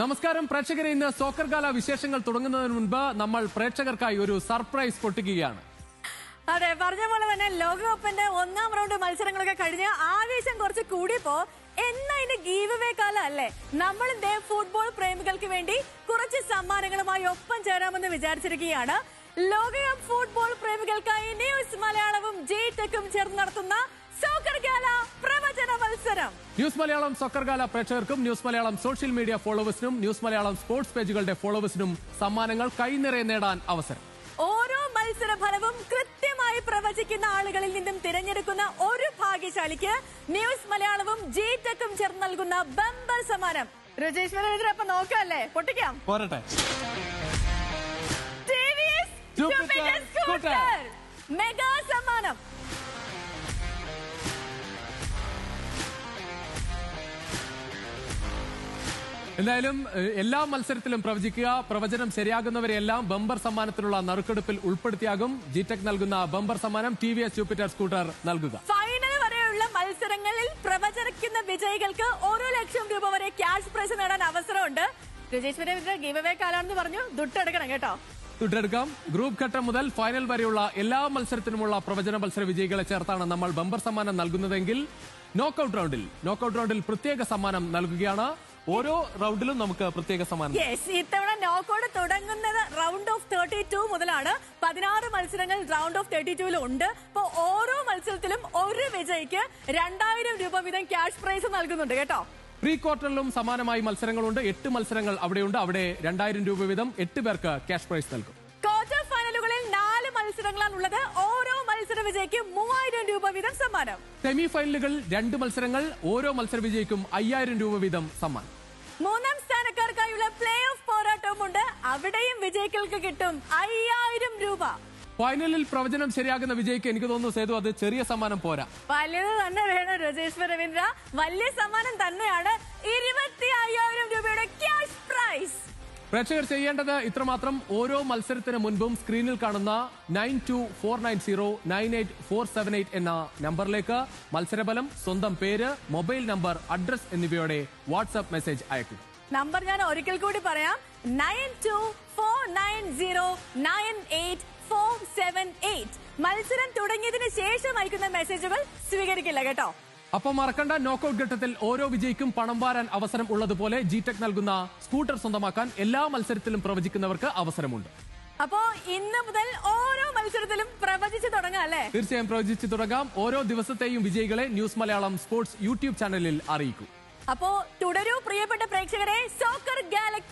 നമസ്കാരം പ്രേക്ഷകരെ, ഇന്ന് സോക്കർ ഗാല വിശേഷങ്ങൾ തുടങ്ങുന്നതിന് മുൻപ് നമ്മൾ പ്രേക്ഷകർക്കായി ഒരു സർപ്രൈസ് പൊട്ടിക്കുകയാണ്. അതെ, പറഞ്ഞ പോലെ തന്നെ ലോകകപ്പിന്റെ ഒന്നാം റൗണ്ട് മത്സരങ്ങളൊക്കെ കഴിഞ്ഞ് ആവേശം കുറച്ച് കൂടിയപ്പോ ഇതിന്റെ ഗീവ് അവേ കാലം അല്ലേ? നമ്മൾ ഫുട്ബോൾ പ്രേമികൾക്ക് വേണ്ടി കുറച്ച് സമ്മാനങ്ങളുമായി ഒപ്പം ചേരാമെന്ന് വിചാരിച്ചിരിക്കുകയാണ്. ലോകകപ്പ് ഫുട്ബോൾ പ്രേമികൾക്കായി ന്യൂസ് മലയാളവും ജി ടെക്കും ചേർന്ന് നടത്തുന്ന സോക്കർ ഗാല പ്രവചന മത്സരം. ന്യൂസ് മലയാളം സോക്കർ ഗാല പ്രേക്ഷകർക്കും ന്യൂസ് മലയാളം സോഷ്യൽ മീഡിയ ഫോളോവേഴ്സിനും ന്യൂസ് മലയാളം സ്പോർട്സ് പേജുകളുടെ ഫോളോവേഴ്സിനും സമ്മാനങ്ങൾ കൈനിറയെ നേടാൻ അവസരം. ഓരോ മത്സര ഫലവും കൃത്യമായി പ്രവചിക്കുന്ന ആളുകളിൽ നിന്നും തിരഞ്ഞെടുക്കുന്ന ഒരു ഭാഗ്യശാലിക്ക് ന്യൂസ് മലയാളവും ജി ടെക്കും ചേർന്ന് നൽകുന്ന ബമ്പർ സമ്മാനം. രജേശ്വരൻ അപ്പൊ നോക്കല്ലേ, പൊട്ടിക്കാം. പോരട്ടെ. മെഗാ സമ്മാനം. എന്തായാലും എല്ലാ മത്സരത്തിലും പ്രവചിക്കുക. പ്രവചനം ശരിയാകുന്നവരെല്ലാം ബമ്പർ സമ്മാനത്തിനുള്ള നറുക്കെടുപ്പിൽ ഉൾപ്പെടുത്തിയാകും ജിടെക് നൽകുന്ന ബമ്പർ സമ്മാനം TVS ജൂപ്പിറ്റർ സ്കൂട്ടർ നൽകുക. ഫൈനൽ വരെയുള്ള മത്സരങ്ങളിൽ പ്രവചിക്കുന്ന വിജയികൾക്ക് 1 ലക്ഷം രൂപ വരെ ക്യാഷ് പ്രൈസ് നേടാൻ അവസരമുണ്ട്. രജേശ്വരന്റെ ഗീവ് അവേ കാലാണെന്ന് പറഞ്ഞു, ദുട്ടെടുക്കണം കേട്ടോ. ദുട്ടെടുക്കാം. ഗ്രൂപ്പ് ഘട്ടം മുതൽ ഫൈനൽ വരെയുള്ള എല്ലാ മത്സരത്തിനുമുള്ള പ്രവചന മത്സര വിജയികളെ ചേർത്താണ് നമ്മൾ ബമ്പർ സമ്മാനം നൽകുന്നതെങ്കിൽ നോക്കൌട്ട് റൗണ്ടിൽ പ്രത്യേക സമ്മാനം നൽകുകയാണ്. ഓരോ റൗണ്ടിലും നമുക്ക് പ്രത്യേക സമ്മാനം. ഇത്തവണ നോക്കൌട്ട് തുടങ്ങുന്നത് റൗണ്ട് ഓഫ് 32 മുതലാണ്. 16 മത്സരങ്ങൾ റൗണ്ട് ഓഫ് 32 ഉണ്ട്. അപ്പൊ ഓരോ മത്സരത്തിലും ഒരു വിജയിക്ക് 2000 രൂപ വീതം ക്യാഷ് പ്രൈസ് നൽകുന്നുണ്ട് കേട്ടോ. പ്രീ ക്വാർട്ടറിലും സമാനമായി മത്സരങ്ങളുണ്ട്. 8 മത്സരങ്ങൾ അവിടെയുണ്ട്. അവിടെ 2000 രൂപ വീതം 8 പേർക്ക് ക്യാഷ് പ്രൈസ് നൽകും. ക്വാർട്ടർ ഫൈനലുകളിൽ 4 മത്സരങ്ങളാണുള്ളത്. ഓരോ മത്സര വിജയിക്കും 3000 രൂപ വീതം സമ്മാനം. സെമി ഫൈനലുകളിൽ 2 മത്സരങ്ങൾ. ഓരോ മത്സര വിജയിക്കും 5000 രൂപ വീതം സമ്മാനം. 3ാം സ്ഥാനക്കാർക്കായുള്ള പ്ലേ ഓഫ് പോരാട്ടവുമുണ്ട്. അവിടെയും വിജയികൾക്ക് കിട്ടും 5000 രൂപ. ഫൈനലിൽ പ്രവചനം ശരിയാകുന്ന വിജയിക്ക് എനിക്ക് തോന്നുന്നു സേതു അത് ചെറിയ സമ്മാനം പോരാ, വലിയത് തന്നെ വേണം രജേശ്വര രവീന്ദ്ര. വലിയ സമ്മാനം തന്നെയാണ് 25000 രൂപയുടെ ക്യാഷ് പ്രൈസ്. പ്രേക്ഷകർ ചെയ്യേണ്ടത് ഇത്രമാത്രം. ഓരോ മത്സരത്തിന് മുൻപും സ്ക്രീനിൽ കാണുന്ന 9249098478 എന്ന നമ്പറിലേക്ക് മത്സരഫലം, സ്വന്തം പേര്, മൊബൈൽ നമ്പർ, അഡ്രസ് എന്നിവയോടെ വാട്സ്ആപ്പ് മെസ്സേജ് അയക്കുക. നമ്പർ ഞാൻ ഒരിക്കൽ കൂടി പറയാം, 9249098478. മത്സരം തുടങ്ങിയതിന് ശേഷം അയക്കുന്ന മെസ്സേജുകൾ സ്വീകരിക്കില്ല കേട്ടോ. അപ്പൊ മറക്കണ്ട, നോക്കൌട്ട് ഘട്ടത്തിൽ ഓരോ വിജയിക്കും പണം വാരാൻ അവസരം ഉള്ളതുപോലെ ജിടെക് നൽകുന്ന സ്കൂട്ടർ സ്വന്തമാക്കാൻ എല്ലാ മത്സരത്തിലും പ്രവചിക്കുന്നവർക്ക് അവസരമുണ്ട്. അപ്പോ ഇന്ന് മുതൽ ഓരോ മത്സരത്തിലും പ്രവചിച്ചു തുടങ്ങാം അല്ലേ? തീർച്ചയായും പ്രവചിച്ചു തുടങ്ങാം. ഓരോ ദിവസത്തെയും വിജയികളെ ന്യൂസ് മലയാളം സ്പോർട്സ് യൂട്യൂബ് ചാനലിൽ അറിയിക്കും. അപ്പോ തുടരൂ പ്രിയപ്പെട്ട പ്രേക്ഷകരെ. സോക്കർ ഗാലയ്ക്ക്